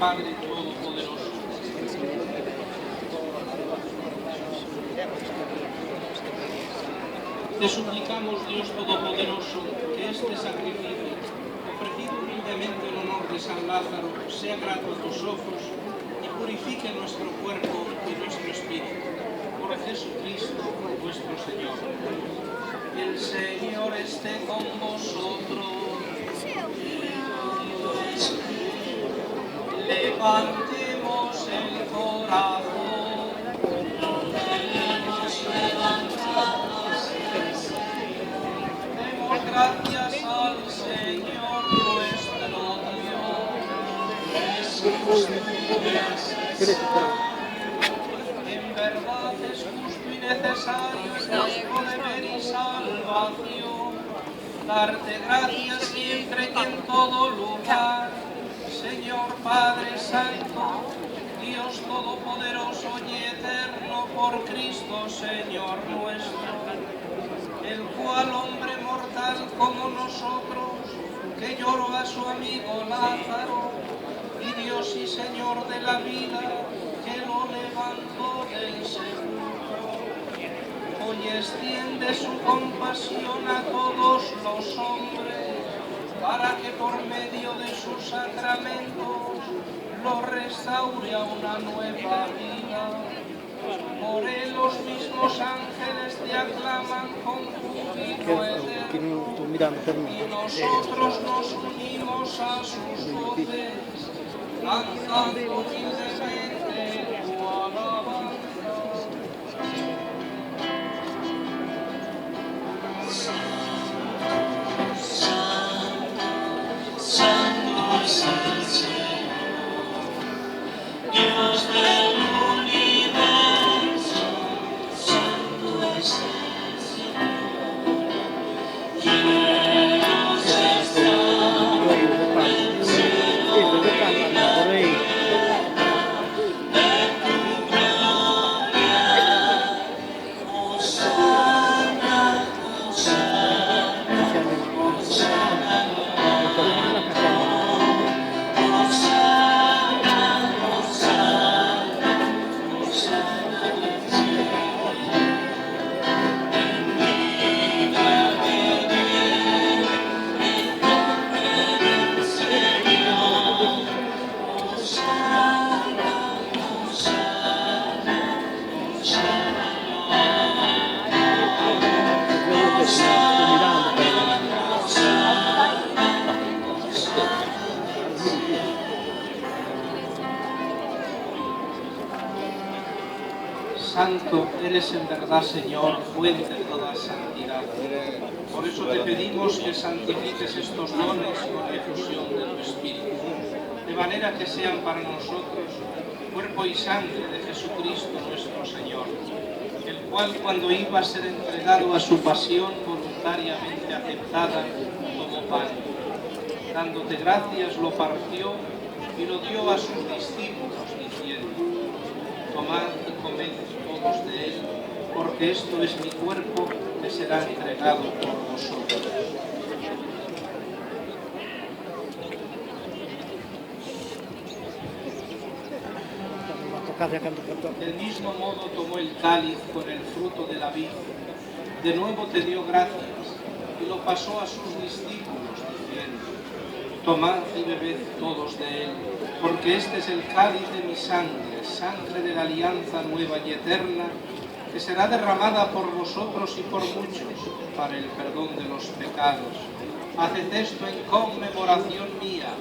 Padre Todopoderoso. Te suplicamos, Dios Todopoderoso, que este sacrificio, ofrecido humildemente en honor de San Lázaro, sea grato a tus ojos y purifique nuestro cuerpo y nuestro espíritu. Por Jesucristo, nuestro Señor. El Señor esté con vosotros. Levantemos el corazón. Demos gracias al Señor nuestro Dios. En verdad es justo y necesario en nuestro deber y salvación darte gracias siempre y en todo lugar, Señor Padre Santo, Dios Todopoderoso y Eterno, por Cristo Señor nuestro, el cual, hombre mortal como nosotros, que lloró a su amigo Lázaro, y Dios y Señor de la vida, que lo levantó del sepulcro, hoy extiende su compasión a todos los hombres, para que por medio de sus sacramentos los restaure a una nueva vida. Por él los mismos ángeles te aclaman con júbilo eterno, y nosotros nos unimos a sus voces, cantando humildemente tu alabanza. Santo es el Señor, Dios del universo. Santo es el Señor, cielos están en cielo de tu gloria. Hosana, Santo eres en verdad, Señor, fuente de toda santidad. Por eso te pedimos que santifiques estos dones con la efusión de tu Espíritu, de manera que sean para nosotros cuerpo y sangre de Jesucristo nuestro Señor, el cual, cuando iba a ser entregado a su pasión voluntariamente aceptada, tomó pan. Dándote gracias, lo partió y lo dio a sus discípulos, diciendo: tomad y comed todos de él, porque esto es mi cuerpo que será entregado por vosotros. Del mismo modo tomó el cáliz con el fruto de la vid, de nuevo te dio gracias y lo pasó a sus discípulos, diciendo: tomad y bebed todos de él, porque este es el cáliz de mi sangre, sangre de la alianza nueva y eterna, que será derramada por vosotros y por muchos para el perdón de los pecados. Haced esto en conmemoración mía.